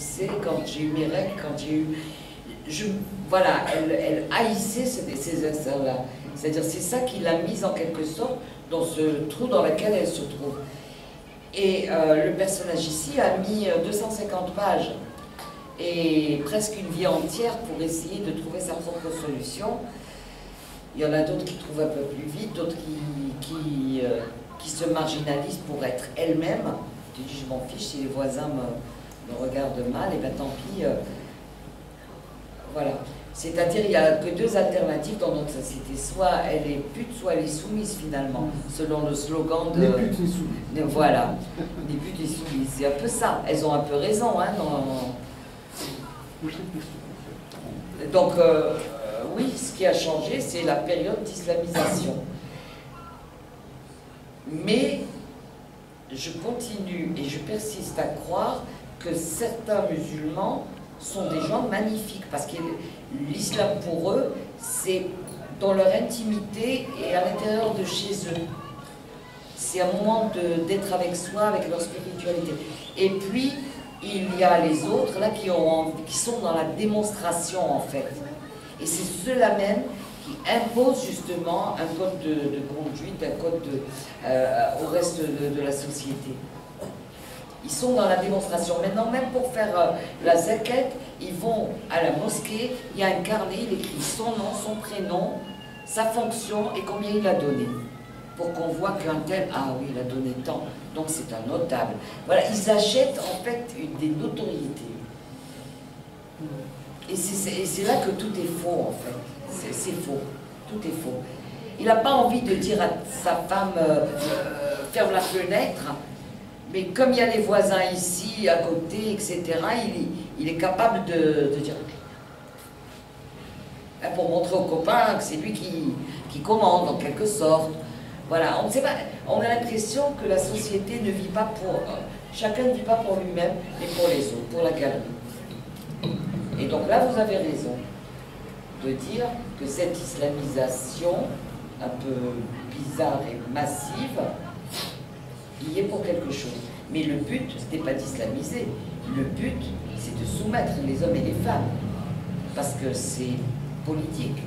accouchais, quand j'ai eu mes règles, quand j'ai eu... voilà, elle haïssait ces instants-là. C'est-à-dire, c'est ça qui l'a mise en quelque sorte dans ce trou dans lequel elle se trouve. Et le personnage ici a mis 250 pages et presque une vie entière pour essayer de trouver sa propre solution. Il y en a d'autres qui trouvent un peu plus vite, d'autres qui se marginalisent pour être elles-mêmes. Tu dis, je m'en fiche, si les voisins me regardent mal, et bien tant pis. Voilà. C'est-à-dire, il n'y a que deux alternatives dans notre société. Soit elle est pute, soit elle est soumise finalement, selon le slogan de... Les putes et soumises. Voilà. Les putes et soumises. C'est un peu ça. Elles ont un peu raison, hein, Donc, oui, ce qui a changé, c'est la période d'islamisation. Mais je continue et je persiste à croire que certains musulmans sont des gens magnifiques, parce que l'islam pour eux, c'est dans leur intimité et à l'intérieur de chez eux. C'est un moment d'être avec soi, avec leur spiritualité. Et puis, il y a les autres, là, qui sont dans la démonstration, en fait. Et c'est ceux-là même qui imposent justement un code de conduite, un code au reste de la société. Ils sont dans la démonstration. Maintenant, même pour faire la zakat, ils vont à la mosquée, il y a un carnet, il écrit son nom, son prénom, sa fonction et combien il a donné. Pour qu'on voit qu'un tel, ah oui, il a donné tant, donc c'est un notable. Voilà, ils achètent en fait des notoriétés. Et c'est là que tout est faux en fait. C'est faux, tout est faux. Il n'a pas envie de dire à sa femme, ferme la fenêtre. Mais comme il y a les voisins ici, à côté, etc., il est capable de dire... Pour montrer aux copains que c'est lui qui commande, en quelque sorte. Voilà, on ne sait pas, on a l'impression que la société ne vit pas pour... chacun ne vit pas pour lui-même, mais pour les autres, pour la galerie. Et donc là, vous avez raison de dire que cette islamisation, un peu bizarre et massive, il y est pour quelque chose. Mais le but, ce n'est pas d'islamiser. Le but, c'est de soumettre les hommes et les femmes. Parce que c'est politique.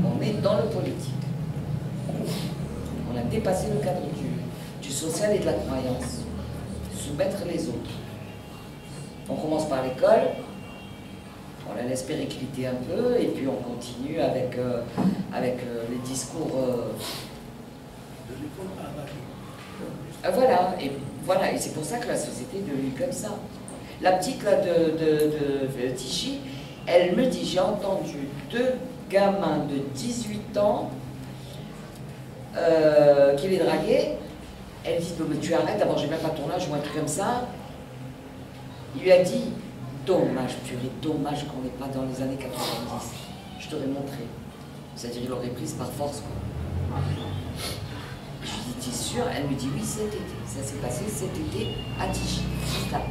On est dans le politique. On a dépassé le cadre du social et de la croyance. Soumettre les autres. On commence par l'école, on la laisse péricliter un peu, et puis on continue avec les discours... de l'école voilà, et c'est pour ça que la société est devenue comme ça. La petite là de Tichy, elle me dit, j'ai entendu deux gamins de 18 ans qui les draguaient. Elle dit, mais tu arrêtes, d'abord j'ai même pas ton âge ou un truc comme ça. Il lui a dit, dommage, purée, dommage qu'on n'est pas dans les années 90. Je t'aurais montré. C'est-à-dire, il l'aurait prise par force, quoi. Je lui dis, t'es sûre? Elle me dit, oui, cet été. Ça s'est passé cet été à Tichy. Juste là.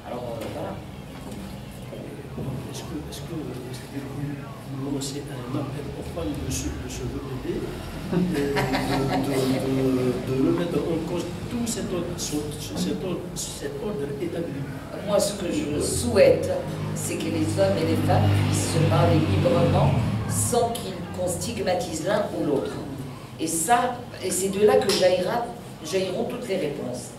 Alors, voilà. Est-ce que vous lancez un appel aux femmes de se lever, de remettre en cause tout cet ordre établi? Moi, ce que je souhaite, c'est que les hommes et les femmes puissent se parler librement sans qu'on stigmatise l'un ou l'autre. Et ça, et c'est de là que jailliront toutes les réponses.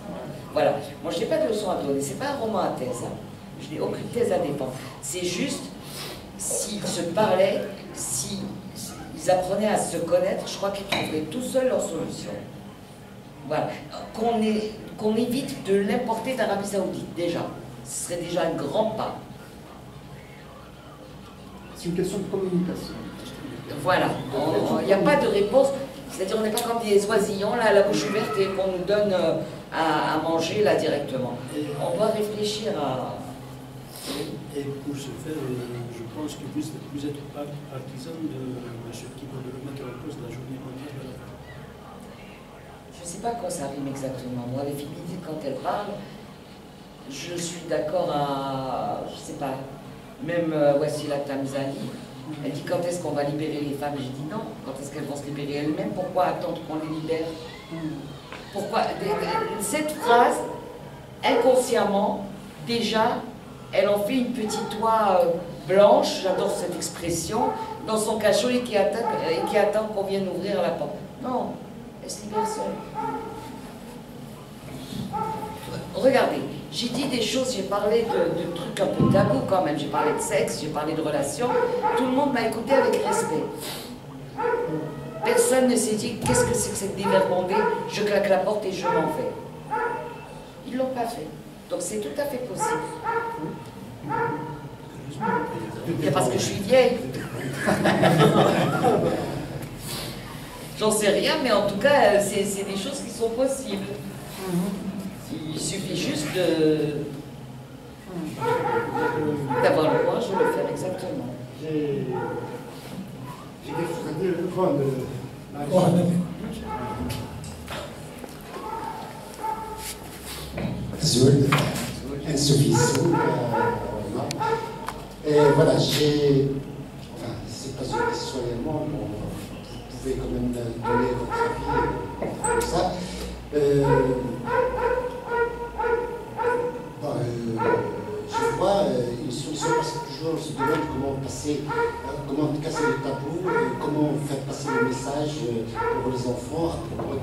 Voilà. Moi, je n'ai pas de leçon à donner. Ce n'est pas un roman à thèse. Hein. Je n'ai aucune thèse à défendre. C'est juste, s'ils se parlaient, s'ils apprenaient à se connaître, je crois qu'ils trouveraient tout seuls leur solution. Voilà. Qu'on évite de l'importer d'Arabie Saoudite, déjà. Ce serait déjà un grand pas. C'est une question de communication. Voilà. Il n'y a pas de réponse. C'est-à-dire, on n'est pas comme des oisillons, là, à la bouche ouverte, et qu'on nous donne à manger, là, directement. On doit réfléchir à... Et pour ce faire, je pense que vous êtes partisan de ce qui veut remettre en cause la journée mondiale de la femme. Je ne sais pas quoi ça rime exactement. Moi, les féministes, quand elles parlent, je suis d'accord à... Je ne sais pas. Même Wassila Tamzani, elle dit quand est-ce qu'on va libérer les femmes? J'ai dit non. Quand est-ce qu'elles vont se libérer elles-mêmes? Pourquoi attendre qu'on les libère? Pourquoi? Cette phrase, inconsciemment, déjà, elle en fait une petite oie blanche, j'adore cette expression, dans son cachot et qui attend qu'on vienne ouvrir la porte. Non, elle se libère seule. Regardez, j'ai dit des choses, j'ai parlé de trucs un peu tabous quand même, j'ai parlé de sexe, j'ai parlé de relations, tout le monde m'a écouté avec respect. Personne ne s'est dit, qu'est-ce que c'est que cette dévergondée, je claque la porte et je m'en vais. Ils ne l'ont pas fait. Donc c'est tout à fait possible. C'est parce que je suis vieille. J'en sais rien, mais en tout cas, c'est des choses qui sont possibles. Il suffit juste d'avoir le courage de le faire exactement. J'ai quelque chose à dire. Zoul, insuffisant. Et voilà, enfin, c'est pas personnellement, vous pouvez quand même donner votre avis comme ça. Je vois une solution parce que toujours on se demande comment casser le tabou, comment faire passer le message pour les enfants à propos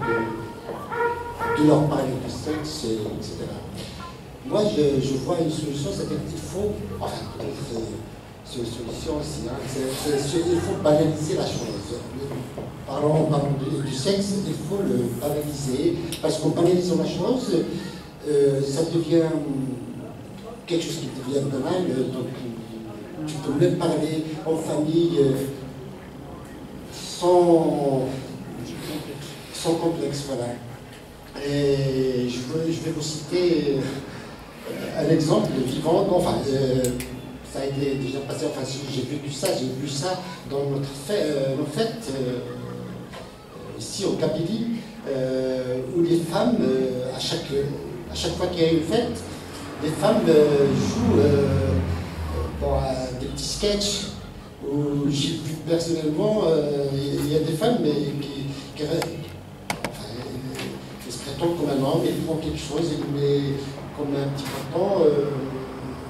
de leur parler de sexe, etc. Moi, je vois une solution, c'est-à-dire qu'il faut, enfin, peut-être c'est une solution aussi, hein, il faut banaliser la chose. Parlons du sexe, il faut le banaliser, parce qu'en banalisant la chose, ça devient quelque chose qui devient banal, donc tu peux même parler en famille sans complexe, voilà. Et je vais vous citer un exemple vivant, enfin, ça a été déjà passé, enfin, j'ai vécu ça, dans notre fête, ici au Kabylie, où les femmes, à chaque fois qu'il y a une fête, les femmes jouent des petits sketchs où j'ai vu personnellement, il y a des femmes qui se prétendent comme un homme, ils font quelque chose, ils mettent comme un petit bâton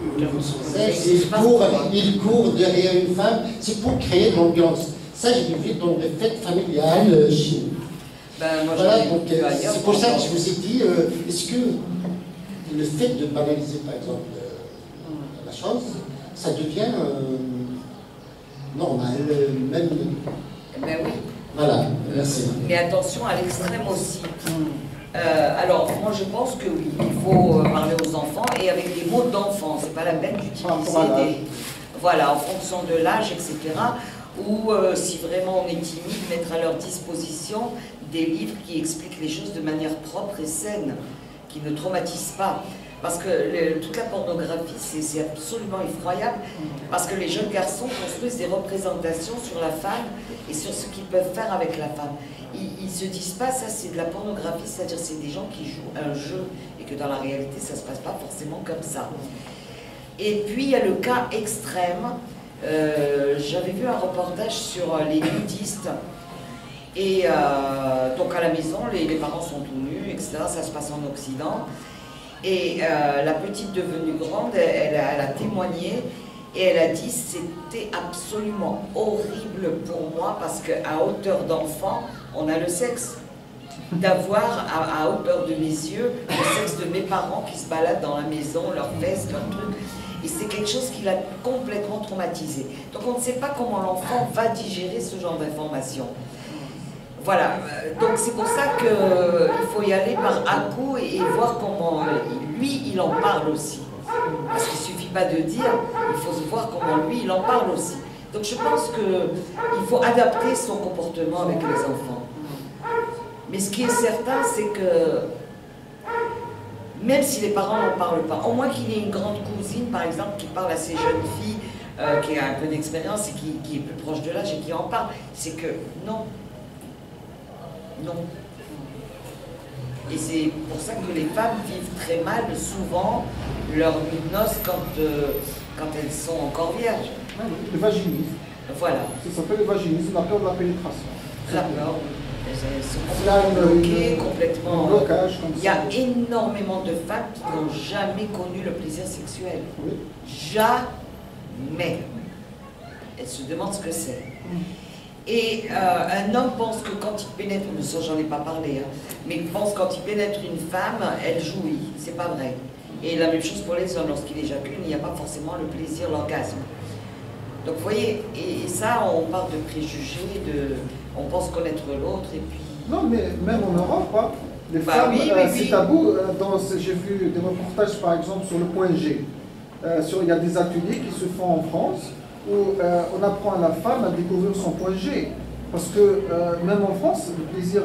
au niveau de son sexe, ils courent derrière une femme, c'est pour créer de l'ambiance. Ça, je l'ai vu dans les fêtes familiales chez nous. Voilà, donc c'est pour ça que je vous ai dit, est-ce que le fait de banaliser, par exemple, la chose, ça devient normal, même... Ben oui. Voilà, merci. Mais attention à l'extrême aussi. Alors, moi je pense que oui, il faut parler aux enfants et avec des mots d'enfant. C'est pas la peine d'utiliser des... Voilà, en fonction de l'âge, etc. Ou si vraiment on est timide, mettre à leur disposition des livres qui expliquent les choses de manière propre et saine, qui ne traumatisent pas. Parce que toute la pornographie, c'est absolument effroyable, parce que les jeunes garçons construisent des représentations sur la femme et sur ce qu'ils peuvent faire avec la femme. Ils ne se disent pas, ça c'est de la pornographie, c'est-à-dire c'est des gens qui jouent un jeu, et que dans la réalité, ça ne se passe pas forcément comme ça. Et puis il y a le cas extrême, j'avais vu un reportage sur les nudistes, et donc à la maison, les parents sont tout nus, etc., ça se passe en Occident. Et la petite devenue grande, elle a témoigné et elle a dit c'était absolument horrible pour moi parce qu'à hauteur d'enfant, on a le sexe. D'avoir à hauteur de mes yeux le sexe de mes parents qui se baladent dans la maison, leurs fesses, leurs trucs. Et c'est quelque chose qui l'a complètement traumatisé. Donc on ne sait pas comment l'enfant va digérer ce genre d'informations. Voilà, donc c'est pour ça qu'il faut y aller par à-coups et voir comment lui, il en parle aussi. Parce qu'il ne suffit pas de dire, il faut voir comment lui, il en parle aussi. Donc je pense qu'il faut adapter son comportement avec les enfants. Mais ce qui est certain, c'est que même si les parents n'en parlent pas, au moins qu'il y ait une grande cousine, par exemple, qui parle à ces jeunes filles, qui a un peu d'expérience et qui est plus proche de l'âge et qui en parle, c'est que non. Non. Et c'est pour ça que les femmes vivent très mal, souvent, leur nuit de noces quand elles sont encore vierges. Le vaginisme. Voilà. Ça s'appelle le vaginisme, la peur de la pénétration. La peur. Elles sont Il y a complètement bloquées, un complètement. blocage comme Il y a ça. énormément de femmes qui n'ont jamais connu le plaisir sexuel. Oui. Jamais. Elles se demandent ce que c'est. Et un homme pense que quand il pénètre, mais ça j'en ai pas parlé, hein, mais il pense quand il pénètre une femme, elle jouit. C'est pas vrai. Et la même chose pour les hommes, lorsqu'il éjacule, il n'y a pas forcément le plaisir, l'orgasme. Donc vous voyez, et ça on parle de préjugés, on pense connaître l'autre et puis... Non, mais même en Europe, hein, les Bah femmes, oui, c'est oui. tabou. J'ai vu des reportages, par exemple, sur le point G. Il y a des ateliers qui se font en France où on apprend à la femme à découvrir son point G. Parce que même en France, le plaisir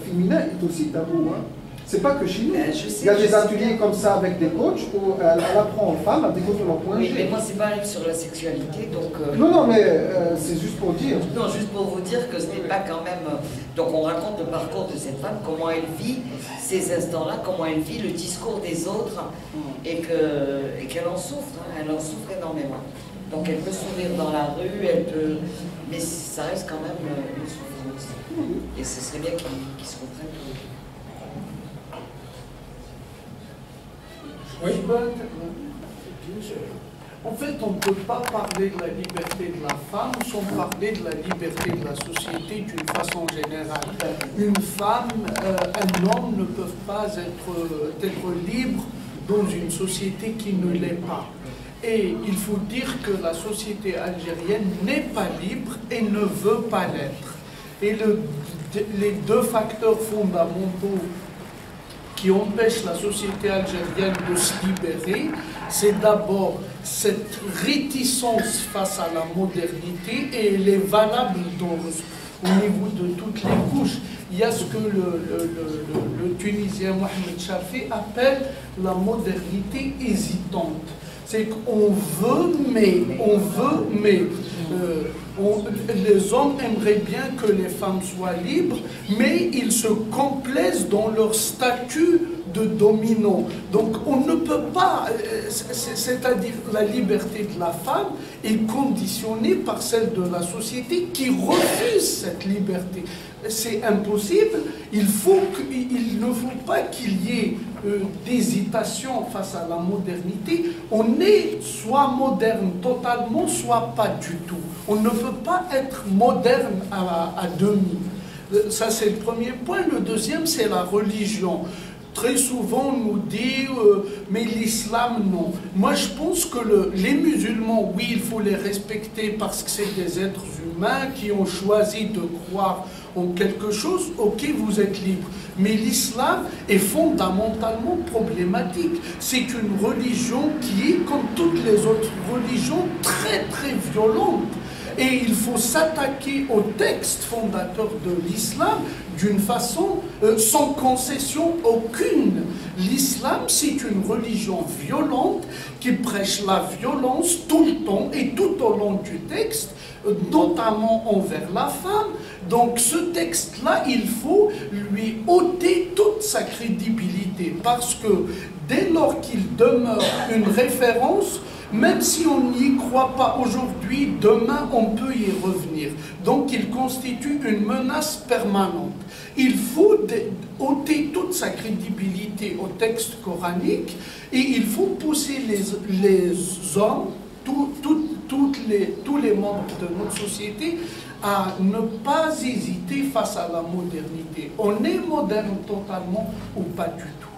féminin est aussi tabou. Hein. C'est pas que chez nous. Il y a des ateliers comme ça avec des coachs où elle apprend aux femmes à découvrir leur point Oui, G. mais moi c'est pas un livre sur la sexualité, donc... Non, non, mais c'est juste pour dire. Non, juste pour vous dire que ce n'est pas quand même... Donc on raconte le parcours de cette femme, comment elle vit ces instants-là, comment elle vit le discours des autres, et qu'elle en souffre, hein, elle en souffre énormément. Donc elle peut sourire dans la rue, elle peut... Mais ça reste quand même une souffrance. Et ce serait bien qu'ils se comprennent. Oui. En fait, on ne peut pas parler de la liberté de la femme sans parler de la liberté de la société d'une façon générale. Une femme, un homme ne peuvent pas être libres dans une société qui ne l'est pas. Et il faut dire que la société algérienne n'est pas libre et ne veut pas l'être. Et les deux facteurs fondamentaux qui empêche la société algérienne de se libérer, c'est d'abord cette réticence face à la modernité, et elle est valable au niveau de toutes les couches. Il y a ce que le Tunisien Mohamed Chafi appelle la modernité hésitante. C'est qu'on veut, mais les hommes aimeraient bien que les femmes soient libres, mais ils se complaisent dans leur statut de dominant. Donc on ne peut pas, c'est-à-dire la liberté de la femme est conditionnée par celle de la société qui refuse cette liberté. C'est impossible, il ne faut pas qu'il y ait d'hésitation face à la modernité. On est soit moderne totalement, soit pas du tout. On ne peut pas être moderne à demi. Ça, c'est le premier point. Le deuxième, c'est la religion. Très souvent, on nous dit mais l'islam, non. Moi, je pense que les musulmans, oui, il faut les respecter parce que c'est des êtres humains qui ont choisi de croire en quelque chose. Ok, vous êtes libre. Mais l'islam est fondamentalement problématique. C'est une religion qui est, comme toutes les autres religions, très très violente. Et il faut s'attaquer au texte fondateur de l'islam d'une façon sans concession aucune. L'islam, c'est une religion violente qui prêche la violence tout le temps et tout au long du texte, notamment envers la femme. Donc ce texte-là, il faut lui ôter toute sa crédibilité parce que dès lors qu'il demeure une référence, même si on n'y croit pas aujourd'hui, demain on peut y revenir. Donc il constitue une menace permanente. Il faut ôter toute sa crédibilité au texte coranique et il faut pousser les hommes, tous les membres de notre société à ne pas hésiter face à la modernité. On est moderne totalement ou pas du tout.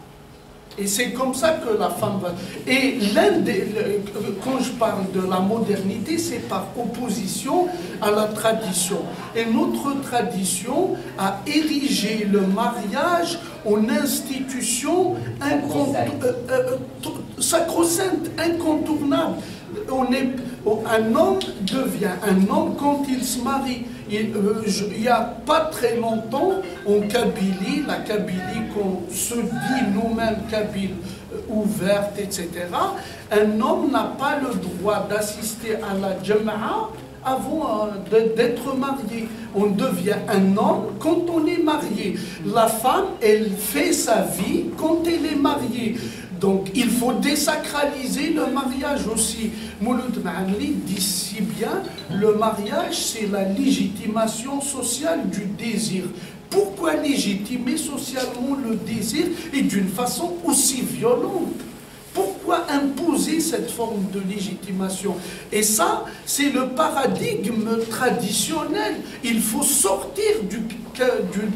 Et c'est comme ça que la femme va... Et quand je parle de la modernité, c'est par opposition à la tradition. Et notre tradition a érigé le mariage en institution sacro-sainte, incontournable. Un homme devient un homme quand il se marie. Il n'y a pas très longtemps, en Kabylie, la Kabylie qu'on se dit nous-mêmes Kabyle ouverte, etc., un homme n'a pas le droit d'assister à la Jama'a avant d'être marié. On devient un homme quand on est marié. La femme, elle fait sa vie quand elle est mariée. Donc il faut désacraliser le mariage aussi. Mouloud Ma'amli dit si bien, le mariage c'est la légitimation sociale du désir. Pourquoi légitimer socialement le désir et d'une façon aussi violente? Pourquoi imposer cette forme de légitimation? Et ça, c'est le paradigme traditionnel. Il faut sortir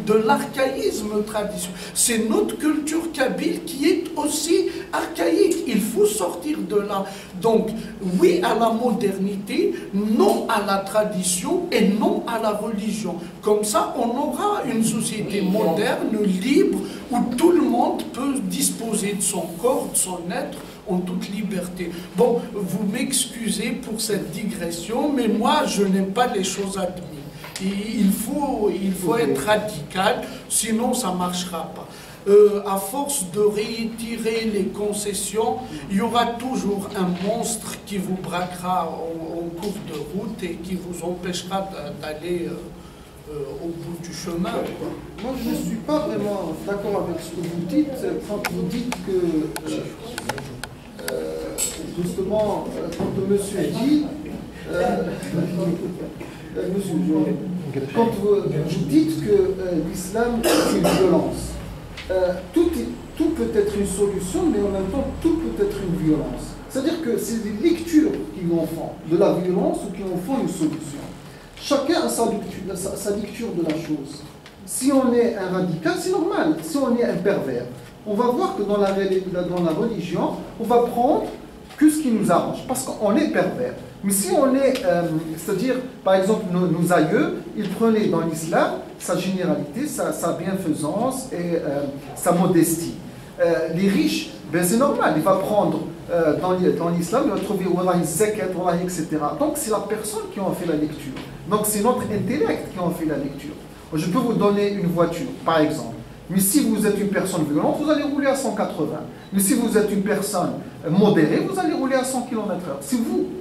de l'archaïsme traditionnel. C'est notre culture kabyle qui est aussi archaïque. Il faut sortir de là. Donc, oui à la modernité, non à la tradition et non à la religion. Comme ça, on aura une société moderne, libre, où tout le monde peut disposer de son corps, de son être, en toute liberté. Bon, vous m'excusez pour cette digression, mais moi, je n'aime pas les choses admises. Il faut être radical, sinon ça ne marchera pas. À force de réitérer les concessions, il y aura toujours un monstre qui vous braquera en cours de route et qui vous empêchera d'aller au bout du chemin. Moi, je ne suis pas vraiment d'accord avec ce que vous dites quand vous dites que, justement, quand le monsieur dit, quand vous dites que l'islam est une violence, tout peut être une solution, mais en même temps, tout peut être une violence. C'est-à-dire que c'est des lectures qui en font de la violence ou qui en font une solution. Chacun a sa lecture de la chose. Si on est un radical, c'est normal. Si on est un pervers, on va voir que dans la religion, on va prendre que ce qui nous arrange, parce qu'on est pervers. Mais si on est, c'est-à-dire, par exemple, nos aïeux, ils prenaient dans l'islam sa généralité, sa bienfaisance et sa modestie. Les riches, ben c'est normal, il va prendre dans l'islam, il va trouver wallahi zakat, wallahi, etc. Donc c'est la personne qui en fait la lecture. Donc c'est notre intellect qui en fait la lecture. Je peux vous donner une voiture, par exemple. Mais si vous êtes une personne violente, vous allez rouler à 180. Mais si vous êtes une personne modérée, vous allez rouler à 100 km/h.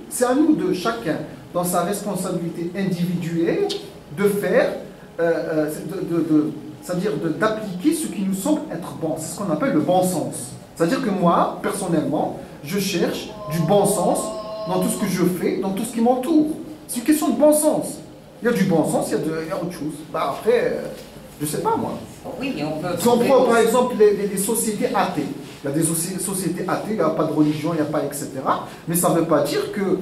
C'est à nous de chacun, dans sa responsabilité individuelle, de faire, c'est-à-dire d'appliquer ce qui nous semble être bon. C'est ce qu'on appelle le bon sens. C'est-à-dire que moi, personnellement, je cherche du bon sens dans tout ce que je fais, dans tout ce qui m'entoure. C'est une question de bon sens. Il y a du bon sens, il y a autre chose. Bah après, je ne sais pas moi. Oui, on peut... Si on prend par exemple les sociétés athées, il y a des sociétés athées, il n'y a pas de religion, il n'y a pas etc. Mais ça ne veut pas dire que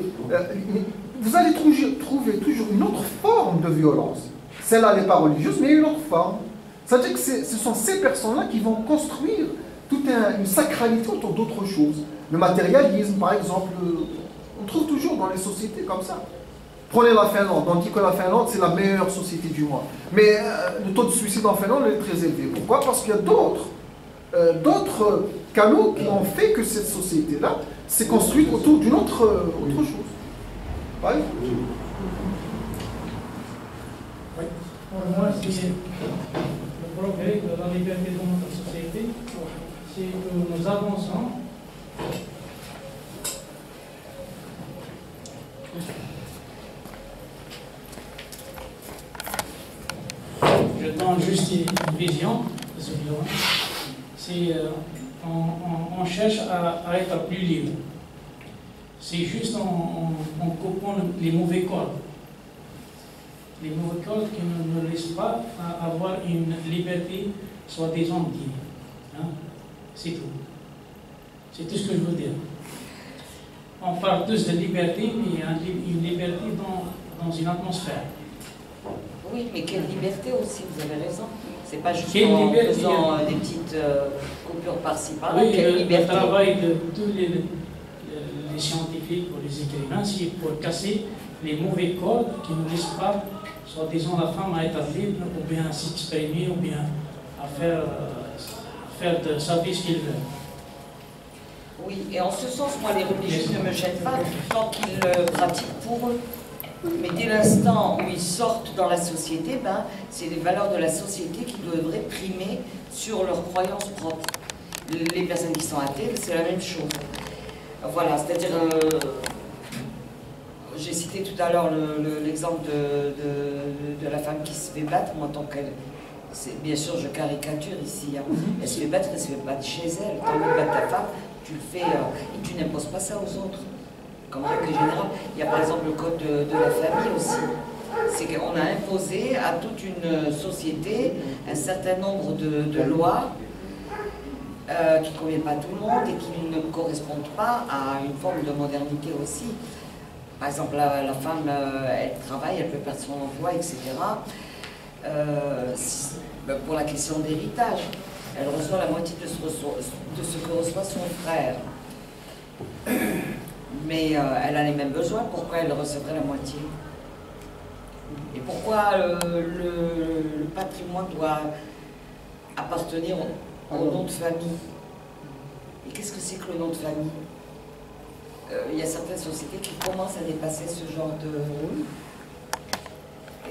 vous allez trouver toujours une autre forme de violence. Celle-là n'est pas religieuse, mais une autre forme. C'est-à-dire que ce sont ces personnes-là qui vont construire toute une sacralité autour d'autres choses. Le matérialisme, par exemple, on trouve toujours dans les sociétés comme ça. Prenez la Finlande, on dit que la Finlande c'est la meilleure société du monde. Mais le taux de suicide en Finlande est très élevé. Pourquoi? Parce qu'il y a d'autres canaux qui ont fait que cette société-là s'est construite autour d'une autre chose. Ouais. Oui. Pour moi, c'est le progrès de la liberté de notre société, c'est que nous avançons. Je donne juste une vision de ce vivant. C'est on cherche à être plus libre. C'est juste en coupant les mauvais codes. Les mauvais codes qui ne nous laissent pas avoir une liberté soi-disant digne. Hein? C'est tout. C'est tout ce que je veux dire. On parle tous de liberté, mais il y a une liberté dans une atmosphère. Oui, mais quelle liberté aussi, vous avez raison. C'est pas juste Quelle en liberté, faisant des petites coupures par-ci par-là. Oui, quelle le liberté. travail de tous les scientifiques ou les écrivains, c'est pour casser les mauvais codes qui ne laissent pas, soi-disant, la femme à être libre, ou bien à s'exprimer, ou bien à faire de sa vie ce qu'il veut. Oui, et en ce sens, moi, les religieux ne me gênent pas tant qu'ils le pratiquent pour eux. Mais dès l'instant où ils sortent dans la société, ben, c'est les valeurs de la société qui devraient primer sur leurs croyances propres. Les personnes qui sont athées, c'est la même chose. Voilà, c'est-à-dire, j'ai cité tout à l'heure l'exemple de la femme qui se fait battre, moi, tant qu'elle... Bien sûr, je caricature ici. Hein. Elle se fait battre chez elle. Tant que battre ta femme, tu le fais et tu n'imposes pas ça aux autres. Comme règle générale, il y a par exemple le code de la famille aussi. c'est qu'on a imposé à toute une société un certain nombre de lois qui ne conviennent pas à tout le monde et qui ne correspondent pas à une forme de modernité aussi. Par exemple, la femme, elle travaille, elle peut perdre son emploi, etc. Pour la question d'héritage, elle reçoit la moitié de ce que reçoit son frère. Mais elle a les mêmes besoins, pourquoi elle recevrait la moitié? Et pourquoi le patrimoine doit appartenir au nom de famille? Et qu'est-ce que c'est que le nom de famille? Il y a certaines sociétés qui commencent à dépasser ce genre de...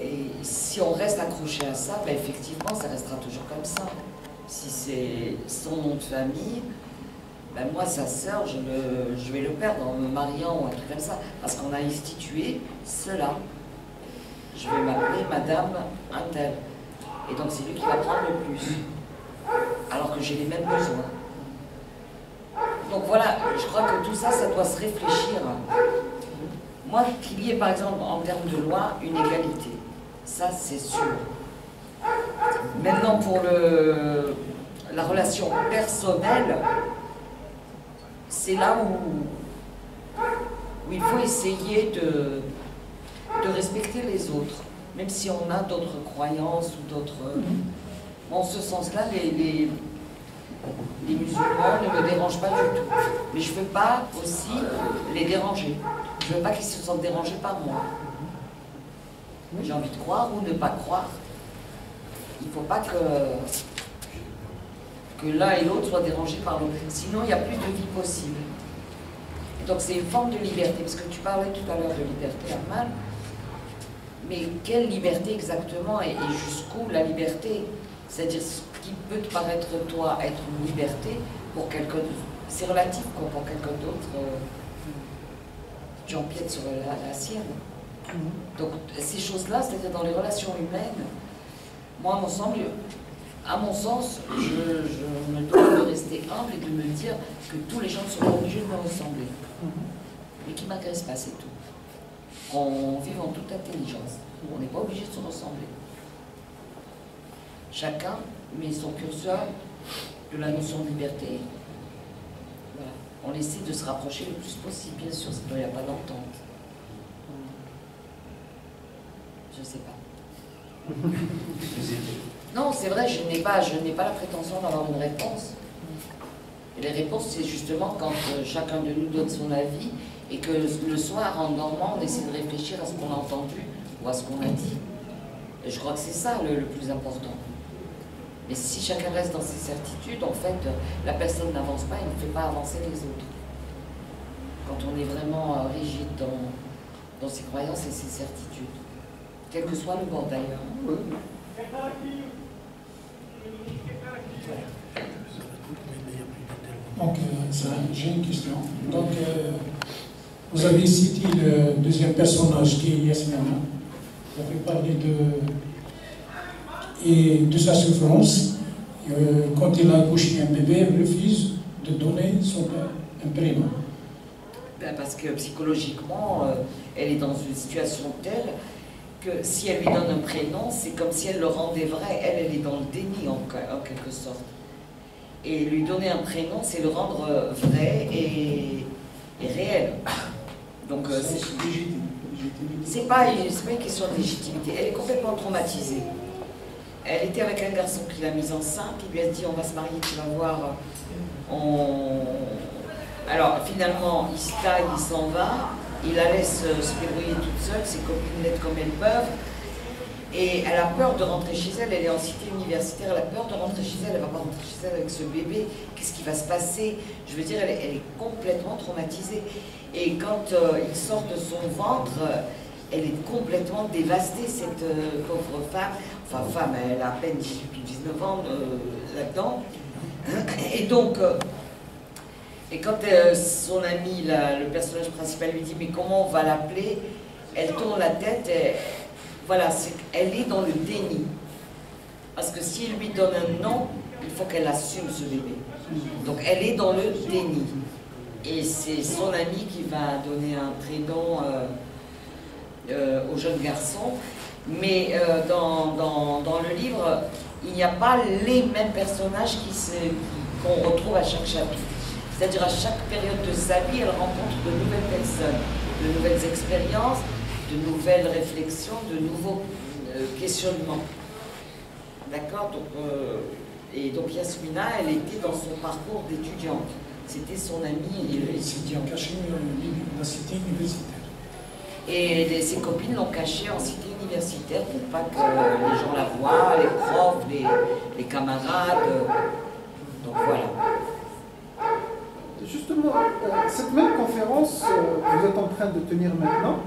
Et si on reste accroché à ça, ben effectivement, ça restera toujours comme ça. Si c'est son nom de famille, ben moi, sa sœur, je vais le perdre en me mariant ou un truc comme ça, parce qu'on a institué cela. Je vais m'appeler Madame Intel. Et donc, c'est lui qui va prendre le plus. Alors que j'ai les mêmes besoins. Donc voilà, je crois que tout ça, ça doit se réfléchir. Moi, qu'il y ait par exemple en termes de loi une égalité, ça c'est sûr. Maintenant pour la relation personnelle, c'est là où il faut essayer de respecter les autres, même si on a d'autres croyances ou d'autres... En ce sens-là, les musulmans ne me dérangent pas du tout. Mais je ne veux pas aussi les déranger. Je ne veux pas qu'ils se sentent dérangés par moi. J'ai envie de croire ou ne pas croire. Il ne faut pas que l'un et l'autre soient dérangés par l'autre. Sinon, il n'y a plus de vie possible. Et donc c'est une forme de liberté. Parce que tu parlais tout à l'heure de liberté, Armand. Mais quelle liberté exactement et jusqu'où la liberté? C'est-à-dire ce qui peut te paraître, toi, être une liberté, pour quelqu'un d'autre, c'est relatif, quoi, pour quelqu'un d'autre, tu empiètes sur la sienne. Donc ces choses-là, c'est-à-dire dans les relations humaines, moi, à mon sens, je me dois de rester humble et de me dire que tous les gens ne sont pas obligés de me ressembler. Mais qui ne m'agressent pas, c'est tout. On vit en toute intelligence. On n'est pas obligé de se ressembler. Chacun met son curseur de la notion de liberté. Voilà. On essaie de se rapprocher le plus possible, bien sûr, sinon il n'y a pas d'entente. Je ne sais pas. Non, c'est vrai, je n'ai pas la prétention d'avoir une réponse. Et les réponses, c'est justement quand chacun de nous donne son avis et que le soir, en dormant, on essaie de réfléchir à ce qu'on a entendu ou à ce qu'on a dit. Et je crois que c'est ça le plus important. Mais si chacun reste dans ses certitudes, en fait, la personne n'avance pas et ne fait pas avancer les autres. Quand on est vraiment rigide dans ses croyances et ses certitudes. Quel que soit le bord d'ailleurs. Donc, j'ai une question. Donc, vous avez cité le deuxième personnage qui est Yasmina. Vous avez parlé de sa souffrance. Quand il a accouché un bébé, elle refuse de donner un prénom. Ben parce que psychologiquement, elle est dans une situation telle que si elle lui donne un prénom, c'est comme si elle le rendait vrai. Elle est dans le déni en quelque sorte. Et lui donner un prénom, c'est le rendre vrai et réel. Donc c'est pas une question de légitimité. Elle est complètement traumatisée. Elle était avec un garçon qui l'a mise enceinte, qui lui a dit on va se marier, tu vas voir. Alors finalement, il se taille, il s'en va, il la laisse se débrouiller toute seule, ses copines l'aident comme elles peuvent. Et elle a peur de rentrer chez elle, elle est en cité universitaire, elle a peur de rentrer chez elle, elle ne va pas rentrer chez elle avec ce bébé, qu'est-ce qui va se passer? Je veux dire, elle est complètement traumatisée. Et quand il sort de son ventre, elle est complètement dévastée, cette pauvre femme. Enfin, femme, elle a à peine 18 ou 19 ans là-dedans. Et donc, et quand son ami, le personnage principal, lui dit « mais comment on va l'appeler ?» Elle tourne la tête et voilà, elle est dans le déni. Parce que s'il lui donne un nom, il faut qu'elle assume ce bébé. Donc elle est dans le déni. Et c'est son ami qui va donner un prénom aux jeunes garçons, mais dans le livre, il n'y a pas les mêmes personnages qu'on retrouve à chaque chapitre. C'est-à-dire à chaque période de sa vie, elle rencontre de nouvelles personnes, de nouvelles expériences, de nouvelles réflexions, de nouveaux questionnements. D'accord, et donc Yasmina, elle était dans son parcours d'étudiante. C'était son amie étudiante. Caché dans la cité universitaire. Et ses copines l'ont cachée en cité universitaire pour pas que les gens la voient, les profs, les camarades. Donc voilà. Justement, cette même conférence que vous êtes en train de tenir maintenant,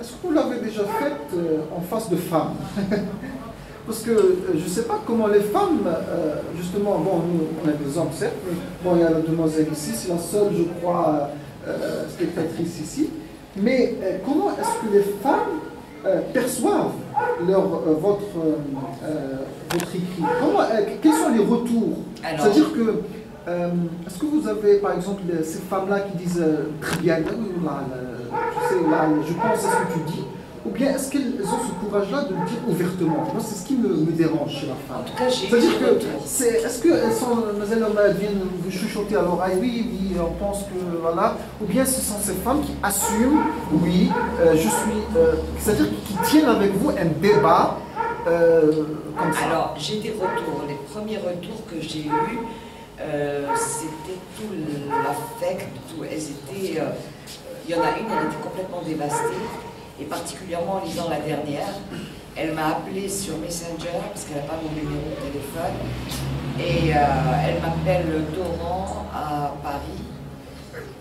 est-ce que vous l'avez déjà faite en face de femmes? Parce que je ne sais pas comment les femmes, justement, bon, nous, on a des hommes, certes, mais bon, il y a la demoiselle ici, c'est la seule, je crois, spectatrice ici, mais comment est-ce que les femmes perçoivent votre écrit? Quels sont les retours? C'est-à-dire que, est-ce que vous avez, par exemple, ces femmes-là qui disent très bien, je pense à ce que tu dis, ou bien est-ce qu'elles ont ce courage-là de le dire ouvertement? Moi, c'est ce qui me dérange chez la femme. En tout cas, c'est-à-dire que, est-ce qu'elles viennent vous chuchoter à l'oreille, oui, on pense que, voilà, ou bien ce sont ces femmes qui assument, oui, c'est-à-dire qui tiennent avec vous un débat comme ça? Alors, j'ai des retours. Les premiers retours que j'ai eus, c'était tout l'affect, elles étaient, il y en a une, elle était complètement dévastée, et particulièrement en lisant la dernière, elle m'a appelé sur Messenger, parce qu'elle n'a pas mon numéro de téléphone, et elle m'appelle d'Oran à Paris,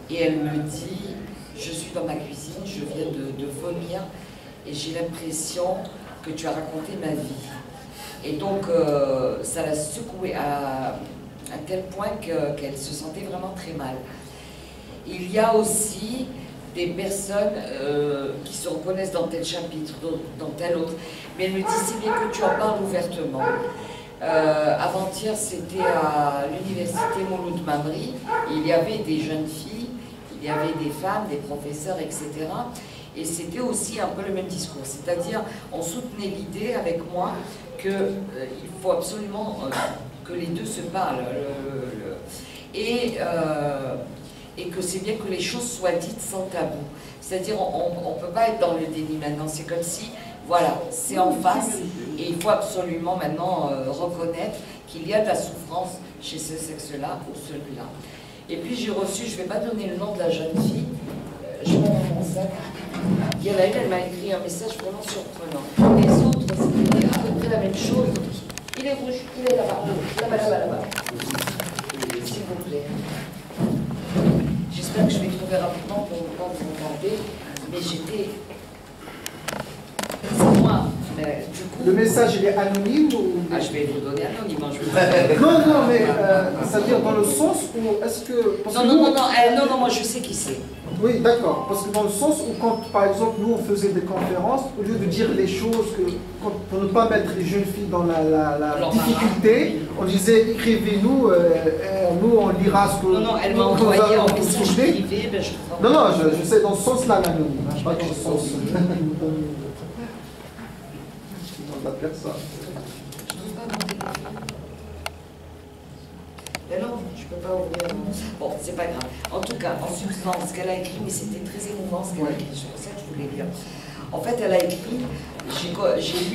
et elle me dit, je suis dans ma cuisine, je viens de vomir, et j'ai l'impression que tu as raconté ma vie. Et donc, ça l'a secouée à tel point qu'elle se sentait vraiment très mal. Il y a aussi des personnes qui se reconnaissent dans tel chapitre, dans tel autre, mais elle me dit c'est bien que tu en parles ouvertement. Avant-hier, c'était à l'université Mouloud Mamri, il y avait des jeunes filles, il y avait des femmes, des professeurs, etc. Et c'était aussi un peu le même discours, c'est-à-dire on soutenait l'idée avec moi qu'il faut absolument que les deux se parlent, et que c'est bien que les choses soient dites sans tabou. C'est-à-dire on ne peut pas être dans le déni maintenant, c'est comme si, voilà, c'est en face, et il faut absolument maintenant reconnaître qu'il y a de la souffrance chez ce sexe-là ou celui-là. Et puis j'ai reçu, je ne vais pas donner le nom de la jeune fille, je vais dans mon sac. Il y en a une, elle m'a écrit un message vraiment surprenant. Les autres, c'était à peu près la même chose. Il est rouge, il est là-bas, là-bas. S'il vous plaît. J'espère que je vais trouver rapidement pour ne pas vous regarder, mais j'étais... C'est moi. Mais, du coup... Le message, il est anonyme ou... Ah, je vais vous donner anonymement. Non, mais c'est-à-dire dans le sens où est-ce que... Non, moi je sais qui c'est. Oui, d'accord. Parce que dans le sens où quand, par exemple, nous on faisait des conférences, au lieu de dire les choses pour ne pas mettre les jeunes filles dans la difficulté, on disait écrivez-nous, nous on lira ce que... Non, elle m'a envoyé en message privé, ben je crois. Non, je sais dans ce sens-là l'anonyme, pas dans le sens... la personne. Mais non, je ne peux pas ouvrir. Bon, c'est pas grave. En tout cas, en substance, ce qu'elle a écrit, mais c'était très émouvant ce qu'elle a écrit, c'est pour ça que je voulais lire. En fait, elle a écrit, j'ai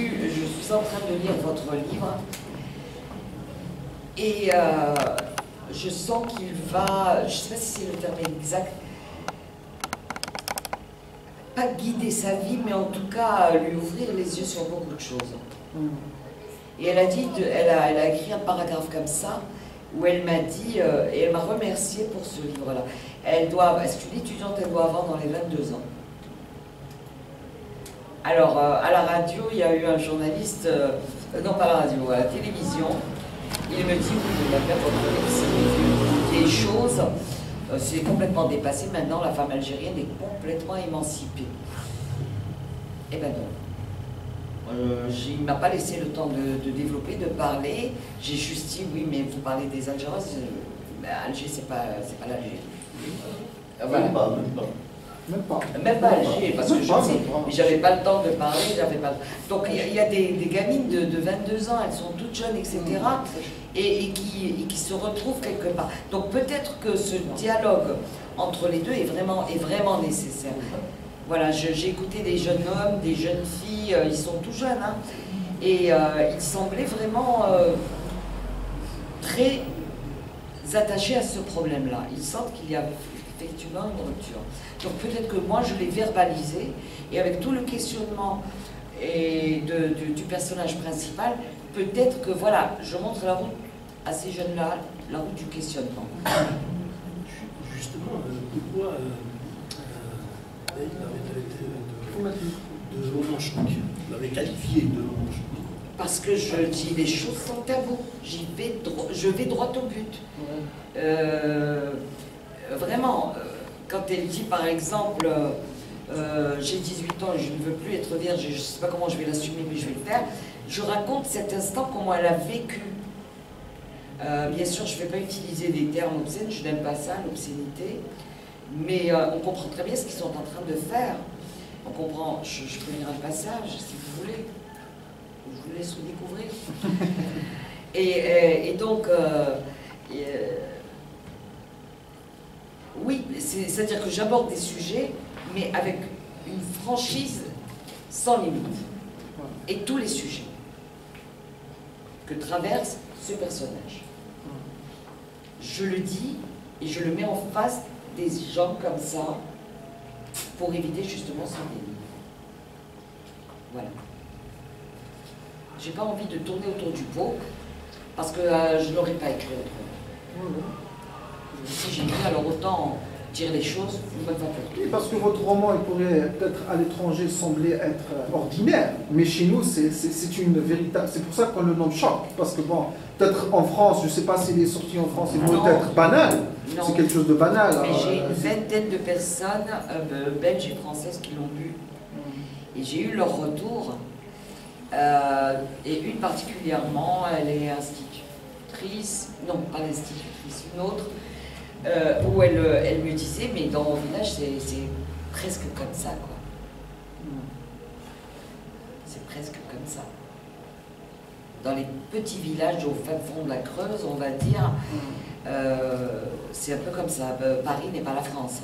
lu, je suis en train de lire votre livre, et je sens qu'il va, je ne sais pas si c'est le terme exact, pas guider sa vie, mais en tout cas lui ouvrir les yeux sur beaucoup de choses. Et elle a dit, elle a écrit un paragraphe comme ça, où elle m'a dit, et elle m'a remercié pour ce livre-là. C'est une étudiante, elle doit avoir dans les 22 ans. Alors, à la radio, il y a eu un journaliste, non pas à la radio, à la télévision, il me dit, vous devez faire votre livre, c'est des choses, c'est complètement dépassé, maintenant la femme algérienne est complètement émancipée. Eh ben non. Il ne m'a pas laissé le temps de développer, de parler. J'ai juste dit, oui, mais vous parlez des Algériens, Alger, c'est pas l'Algérie. Voilà. Même pas Alger, parce que je sais, mais j'avais pas le temps de parler, j'avais pas. Donc il y a des gamines de 22 ans, elles sont toutes jeunes, etc. Et qui se retrouvent quelque part. Donc peut-être que ce dialogue entre les deux est vraiment nécessaire. Voilà, j'ai écouté des jeunes hommes, des jeunes filles, ils sont tout jeunes, hein, et ils semblaient vraiment très attachés à ce problème-là. Ils sentent qu'il y a effectivement une rupture. Donc peut-être que moi je l'ai verbalisé, et avec tout le questionnement et du personnage principal, peut-être que voilà, je montre la route à ces jeunes-là, la route du questionnement. Justement, pourquoi il avait traité de roman choc, il l'avait qualifié de roman choc? Parce que je dis les choses sans tabou, je vais droit au but. Vraiment, quand elle dit par exemple, j'ai 18 ans et je ne veux plus être vierge, je ne sais pas comment je vais l'assumer, mais je vais le faire, je raconte cet instant, comment elle a vécu. Bien sûr, je ne vais pas utiliser des termes obscènes, je n'aime pas ça, l'obscénité, mais on comprend très bien ce qu'ils sont en train de faire. On comprend, je peux lire un passage, si vous voulez. Je vous laisse redécouvrir. et donc, oui, c'est-à-dire que j'aborde des sujets, mais avec une franchise sans limite. Et tous les sujets que traverse ce personnage. Je le dis et je le mets en face des gens comme ça pour éviter justement son déni. Voilà. J'ai pas envie de tourner autour du pot parce que je n'aurais pas écrit autrement. Si j'ai écrit, alors autant dire les choses, vous ne m'avez pas peur. Oui, parce que votre roman, il pourrait peut-être à l'étranger sembler être ordinaire, mais chez nous, c'est une véritable. C'est pour ça qu'on le nomme choc, parce que bon, peut-être en France, je ne sais pas s'il est sorti en France, il peut être banal. C'est quelque chose de banal. Mais j'ai une vingtaine de personnes, belges et françaises, qui l'ont lu. Et j'ai eu leur retour. Et une particulièrement, elle est institutrice, non pas l'institutrice, une autre, où elle me disait, mais dans mon village, c'est presque comme ça, quoi. C'est presque comme ça. Dans les petits villages au fin fond de la Creuse, on va dire, c'est un peu comme ça. Paris n'est pas la France.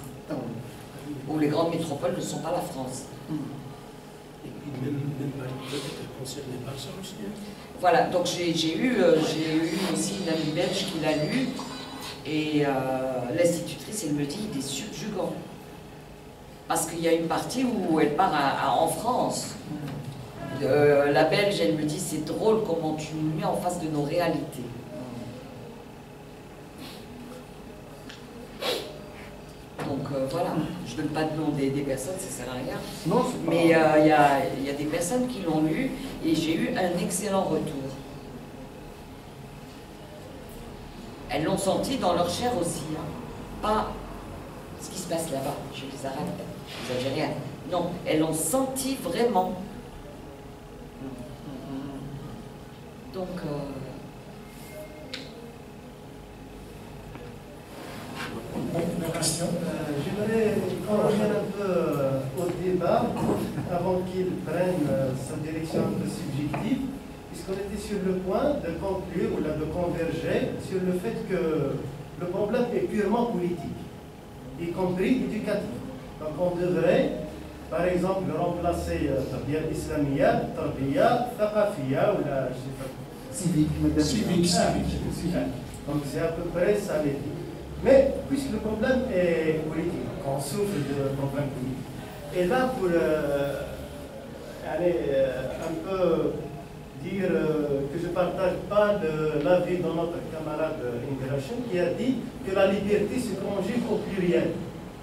Ou les grandes métropoles ne sont pas la France. Et puis même Paris peut-être concerné par ça aussi. Voilà, donc j'ai eu aussi une amie belge qui l'a lu, et l'institutrice, elle me dit, il est subjugant. Parce qu'il y a une partie où elle part en France. La belge, elle me dit, c'est drôle comment tu nous mets en face de nos réalités. Donc voilà, je ne donne pas de nom des personnes, ça ne sert à rien. Non, mais il y a des personnes qui l'ont lu et j'ai eu un excellent retour. Elles l'ont senti dans leur chair aussi. Hein. Pas ce qui se passe là-bas, chez les Arabes, les Algériens. Non, elles l'ont senti vraiment. Donc... J'aimerais revenir un peu au débat avant qu'il prenne sa direction un peu subjective, puisqu'on était sur le point de conclure ou de converger sur le fait que le problème est purement politique, y compris éducatif. Donc on devrait, par exemple, remplacer Tarbiya Islamiyya, Tarbiya Thaqafiyya ou la civique. Donc c'est à peu près ça les dit. Mais puisque le problème est politique, on souffre de problème politique. Et là, pour aller un peu dire que je ne partage pas de l'avis de notre camarade Ingrashen qui a dit que la liberté se conjugue au pluriel.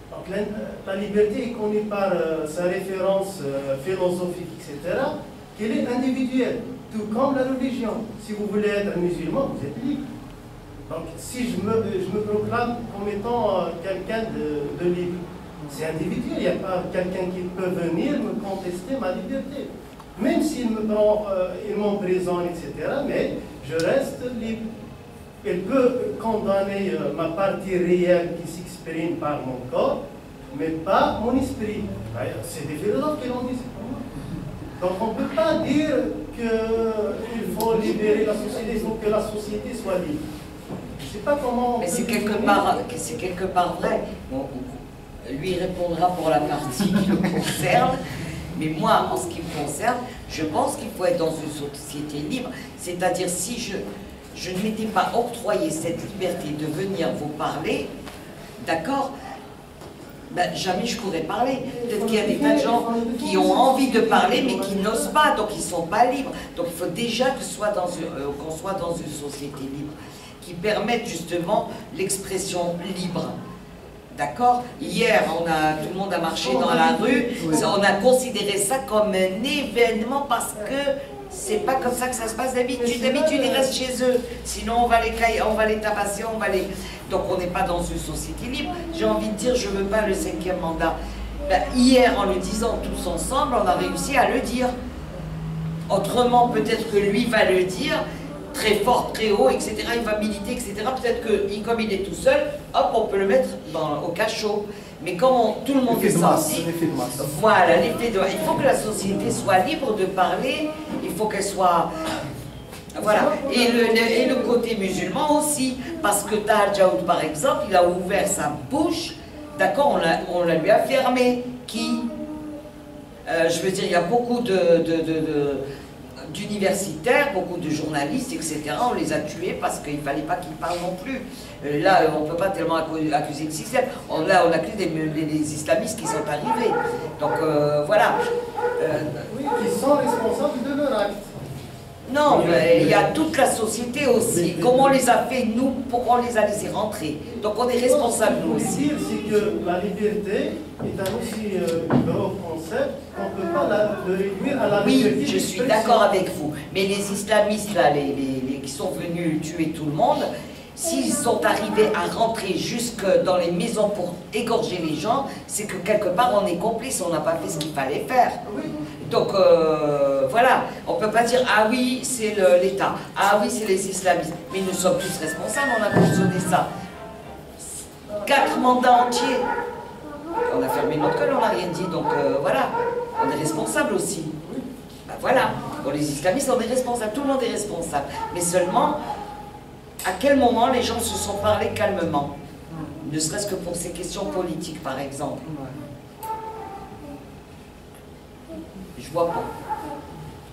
Donc la liberté est connue par sa référence philosophique, etc., qu'elle est individuelle, tout comme la religion. Si vous voulez être musulman, vous êtes libre. Donc, si je me proclame comme étant quelqu'un de libre, c'est individuel, il n'y a pas quelqu'un qui peut venir me contester ma liberté. Même s'il me prend, il m'emprisonne, etc., mais je reste libre. Il peut condamner ma partie réelle qui s'exprime par mon corps, mais pas mon esprit. C'est des philosophes qui l'ont dit, c'est pas moi. Donc on ne peut pas dire qu'il faut libérer la société, il faut que la société soit libre. Je ne sais pas comment... Mais c'est quelque part vrai. Bon, lui répondra pour la partie qui le concerne, mais moi, en ce qui me concerne, je pense qu'il faut être dans une société libre. C'est-à-dire, si je ne m'étais pas octroyé cette liberté de venir vous parler, d'accord, ben, jamais je pourrais parler. Peut-être qu'il y a des tas de gens qui ont envie de parler, mais qui n'osent pas, donc ils ne sont pas libres. Donc il faut déjà qu'on soit dans une société libre, qui permette justement l'expression libre. D'accord? Hier, tout le monde a marché dans la rue, on a considéré ça comme un événement parce que c'est pas comme ça que ça se passe d'habitude. D'habitude, ils restent chez eux. Sinon, on va les tabasser, Donc, on n'est pas dans une société libre. J'ai envie de dire, je ne veux pas le 5e mandat. Ben, hier, en le disant tous ensemble, on a réussi à le dire. Autrement, peut-être que lui va le dire très fort, très haut, etc. Il va militer, etc. Peut-être que, comme il est tout seul, hop, on peut le mettre au cachot. Mais comme tout le monde est sorti, voilà, l'effet de masse. Il faut que la société soit libre de parler, il faut qu'elle soit... Voilà, et le côté musulman aussi, parce que Tahar Djaoud, par exemple, il a ouvert sa bouche, d'accord, on la lui a fermé. Qui je veux dire, il y a beaucoup d'universitaires, beaucoup de journalistes, etc. On les a tués parce qu'il ne fallait pas qu'ils parlent non plus. Là, on ne peut pas tellement accuser le système. On accuse les islamistes qui sont arrivés. Donc, voilà. Oui, qui sont responsables de leur acte. Non, mais il y a toute la société aussi. Comment on les a fait, nous, pourquoi on les a laissés rentrer? Donc on est responsables, nous aussi. Ce que je veux dire, c'est que la liberté est un aussi gros concept qu'on ne peut pas le réduire à la liberté. Oui, je suis d'accord avec vous. Mais les islamistes, là, qui sont venus tuer tout le monde, s'ils sont arrivés à rentrer jusque dans les maisons pour égorger les gens, c'est que quelque part on est complice, on n'a pas fait ce qu'il fallait faire. Donc voilà, on ne peut pas dire « Ah oui, c'est l'État, ah oui, c'est les islamistes ». Mais nous sommes tous responsables, on a cautionné ça. 4 mandats entiers. On a fermé notre gueule, on n'a rien dit, donc voilà, on est responsable aussi. Ben voilà, bon, les islamistes, on est responsables, tout le monde est responsable. Mais seulement, à quel moment les gens se sont parlé calmement? Ne serait-ce que pour ces questions politiques, par exemple. Je vois pas.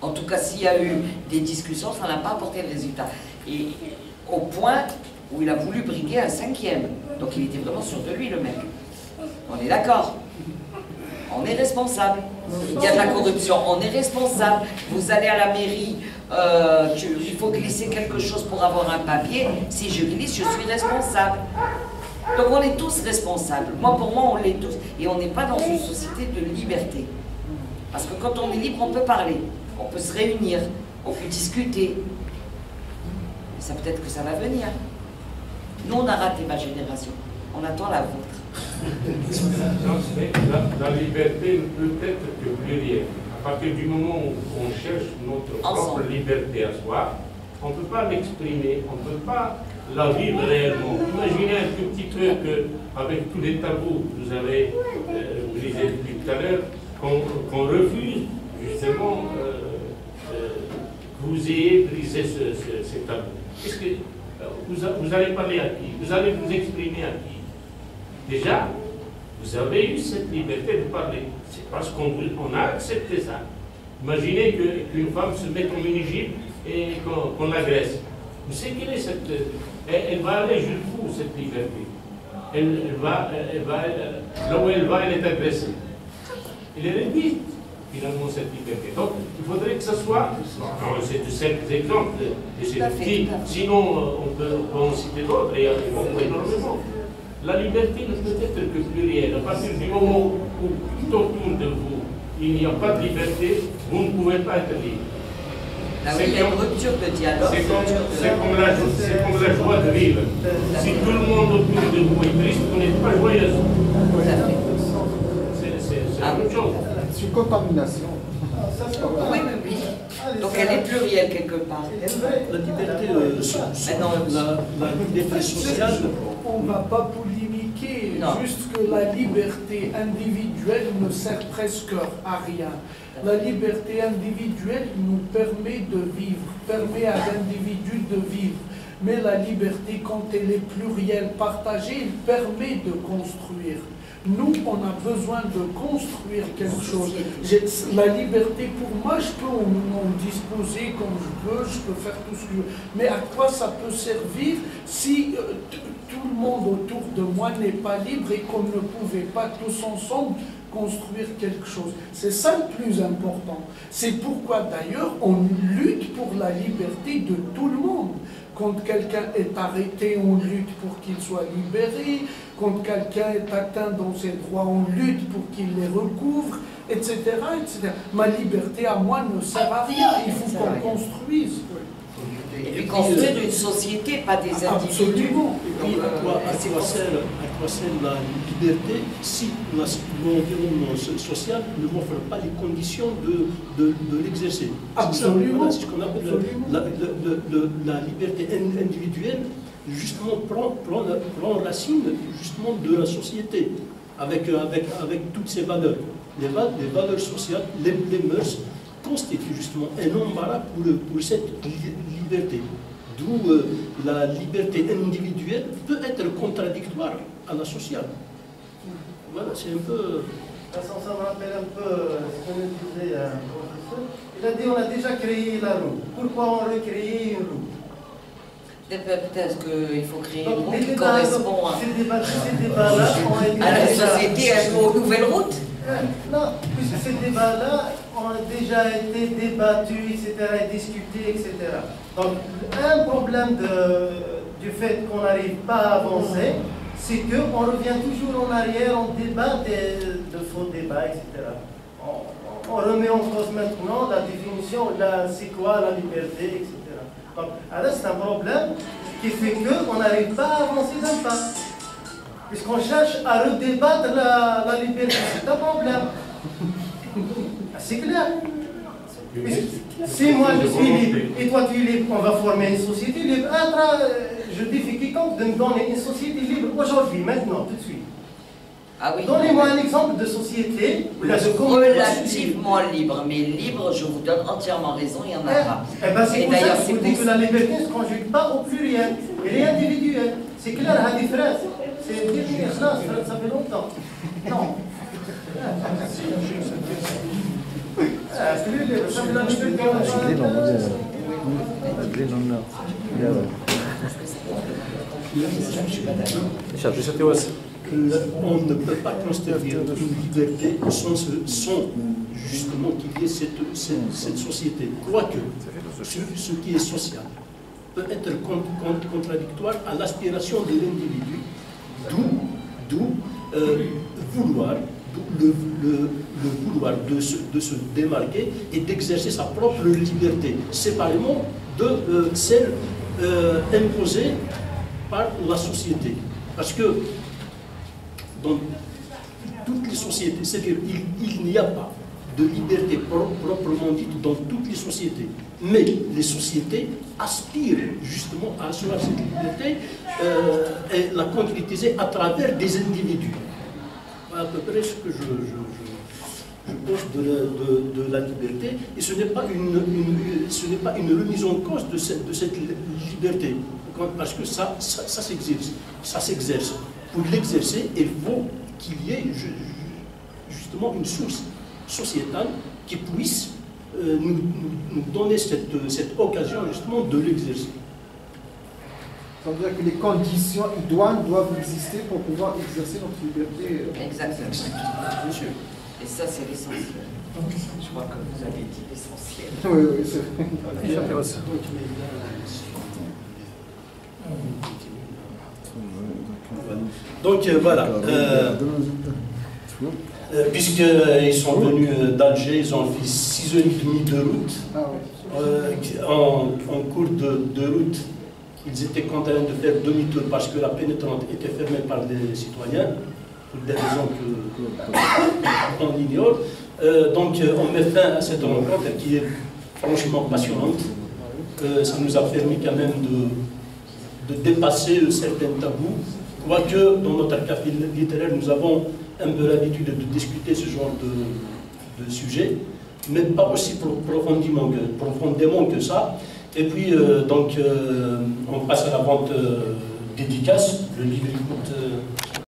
En tout cas, s'il y a eu des discussions, ça n'a pas apporté le résultat. Et au point où il a voulu briguer un 5e. Donc il était vraiment sûr de lui, le mec. On est d'accord. On est responsable. Il y a de la corruption, on est responsable. Vous allez à la mairie, il faut glisser quelque chose pour avoir un papier. Si je glisse, je suis responsable. Donc on est tous responsables. Moi, pour moi, on l'est tous. Et on n'est pas dans une société de liberté. Parce que quand on est libre, on peut parler, on peut se réunir, on peut discuter. Mais ça peut-être que ça va venir. Nous, on a raté ma génération. On attend la vôtre. La liberté ne peut être que plurielle. À partir du moment où on cherche notre propre liberté à soi, on ne peut pas l'exprimer, on ne peut pas la vivre réellement. Imaginez un tout petit peu qu'avec tous les tabous que vous avez brisés depuis tout à l'heure, qu'on refuse justement que vous ayez brisé ces tabous. Est-ce que vous allez parler à qui? Vous allez vous exprimer à qui? Déjà, vous avez eu cette liberté de parler. C'est parce qu'on a accepté ça. Imaginez qu'une femme se mette en mini-jupe et qu'on l'agresse. Vous savez quelle est cette... Elle va aller jusqu'où, cette liberté? Là où elle va, elle est agressée. Elle est réduite, finalement, cette liberté. Donc, il faudrait que ce soit... C'est de simples exemples, et c'est petit. Sinon, on peut en citer d'autres, et énormément. La liberté ne peut être que plurielle. À partir du moment où tout autour de vous, il n'y a pas de liberté, vous ne pouvez pas être libre. Il y a une rupture de dialogue. C'est comme la joie de vivre. Si tout le monde autour de vous est triste, vous n'êtes pas joyeuse. C'est la même chose. C'est une contamination. Oui. Donc elle est plurielle quelque part. La liberté, la liberté sociale. On ne va pas polémiquer, juste que la liberté individuelle ne sert presque à rien. La liberté individuelle nous permet de vivre, permet à l'individu de vivre. Mais la liberté, quand elle est plurielle, partagée, elle permet de construire. Nous, on a besoin de construire quelque chose. La liberté, pour moi, je peux en disposer comme je peux faire tout ce que je veux. Mais à quoi ça peut servir si tout le monde autour de moi n'est pas libre et qu'on ne pouvait pas tous ensemble construire quelque chose? C'est ça le plus important. C'est pourquoi d'ailleurs on lutte pour la liberté de tout le monde. Quand quelqu'un est arrêté, on lutte pour qu'il soit libéré. Quand quelqu'un est atteint dans ses droits, on lutte pour qu'il les recouvre, etc., etc. Ma liberté à moi ne sert à rien. Il faut qu'on construise. Et puis construire une société, pas des individus. Absolument. Et puis à quoi sert la liberté si l'environnement social ne m'offre pas les conditions de l'exercer? Absolument. C'est ce qu'on appelle la liberté individuelle, justement prend racine justement de la société, avec toutes ses valeurs. Les valeurs sociales, les mœurs, constitue justement un embarras pour cette liberté. D'où la liberté individuelle peut être contradictoire à la sociale. Voilà, c'est un peu... Ça me rappelle un peu ce que nous disait un professeur. Il a dit on a déjà créé la roue. Pourquoi on recrée une roue? Peut-être qu'il faut créer une route qui correspond à la société, aux nouvelles routes. Non, puisque ces débats-là ont déjà été débattus, etc., et discutés, etc. Donc, un problème du fait qu'on n'arrive pas à avancer, c'est qu'on revient toujours en arrière, on débat de faux débats, etc. On remet en cause maintenant la définition, c'est quoi la liberté, etc. Donc, alors c'est un problème qui fait qu'on n'arrive pas à avancer d'un pas. Puisqu'on cherche à redébattre la liberté, c'est un problème. C'est clair. Si moi je suis libre et toi tu es libre, on va former une société libre. Je défie quiconque de me donner une société libre aujourd'hui, maintenant, tout de suite. Ah oui. Donnez-moi un exemple de société relativement libre, mais libre, je vous donne entièrement raison, il n'y en a pas. C'est pour ça que je vous dis que la liberté ne se conjugue pas au pluriel, elle est individuelle. C'est clair, à des phrases. C'est ça fait longtemps. Non. On ne peut pas construire une liberté sans justement qu'il y ait cette société. Quoique, ce qui est social peut être contradictoire à l'aspiration de l'individu, d'où le vouloir de se démarquer et d'exercer sa propre liberté, séparément de celle imposée par la société. Parce que dans toutes les sociétés, c'est-à-dire il n'y a pas de liberté proprement dite dans toutes les sociétés. Mais les sociétés aspirent justement à assurer cette liberté et la concrétiser à travers des individus. Voilà à peu près ce que je pense de la liberté. Et ce n'est pas une remise en cause de cette liberté. Parce que ça s'exerce. Pour l'exercer, il faut qu'il y ait justement une source sociétale qui puisse nous donner cette occasion justement de l'exercer. Ça veut dire que les conditions idoines doivent exister pour pouvoir exercer notre liberté. Exactement. Bien sûr. Et ça, c'est l'essentiel. Je crois que vous avez dit l'essentiel. Oui, c'est vrai. Donc voilà. Puisqu'ils sont venus d'Alger, ils ont fait 6h30 de route. En cours de route, ils étaient contraints de faire demi-tour parce que la pénétrante était fermée par les citoyens, pour des raisons qu'on ignore. Donc on met fin à cette rencontre qui est franchement passionnante. Ça nous a permis quand même de dépasser certains tabous, quoique dans notre café littéraire, nous avons un peu l'habitude de discuter ce genre de sujet, mais pas aussi profondément que ça. Et puis, donc, on passe à la vente dédicace. Le livre coûte